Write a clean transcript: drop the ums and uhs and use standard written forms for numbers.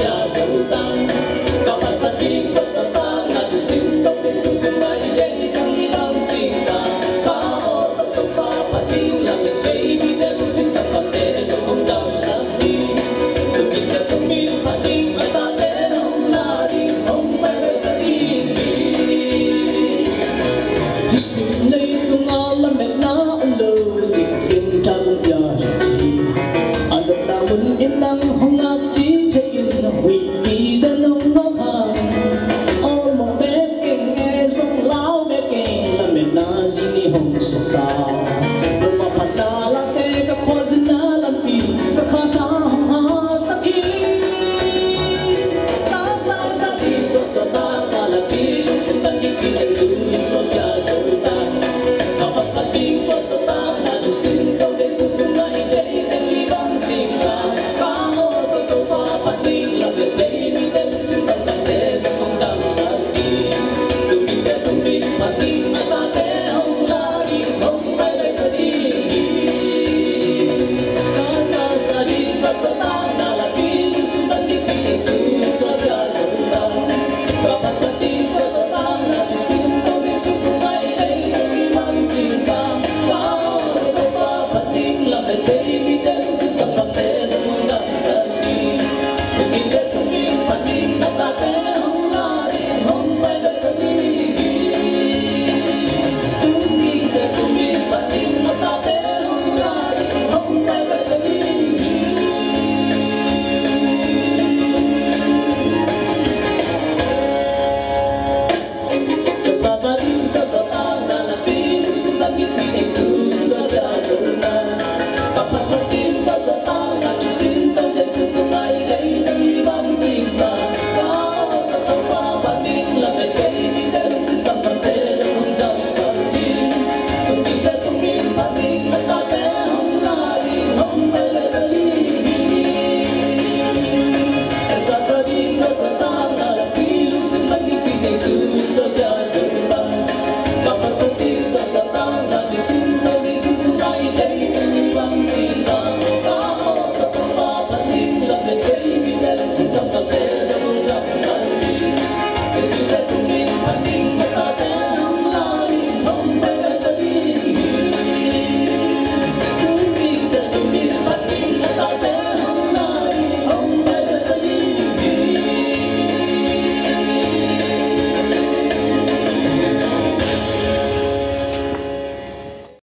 ya sultan kapan pati ko sa pangat sinto beso sa may day kang ilaw cinta kao pagpapating lang baby na sinta pate sa undang sakti kagita tuming pating atate ang lading ang pagkating isin na itong alamet na ulo tigin tang yari alam namun inang hungat chichayin na huy da nông nó hàng ôm một bé kinh nghe sông lao bé kinh là mẹ na zini hồng sông ta đôi mà phật na la te các khoa zina lan pi các khát ta hồng ha sakhi ta sa sa đi có sa ta ta là phi lúc sinh tan những phi đang lưu những số nhà số ta các phật phật đi có sa ta là tu sinh đâu để sự sống lại đây đang đi bằng chính ta cao tôi tu va phật đi là việc đây mình đang sinh tâm tâm thế sẽ không đam sát đi từ mình đã tu mình phật đi mà ta thế không la đi không bay bay ta đi ta sa sa đi có sa ta là phi lúc sinh tan những phi đang lưu những số nhà số ta các phật phật đi có sa ta là tu sinh đâu để sự sống lại đây đang đi bằng chính ta cao tôi tu va phật đi là việc đây mình đang sinh tâm tâm thế sẽ không đam sát đi từ mình đã tu mình phật đi mà ta thế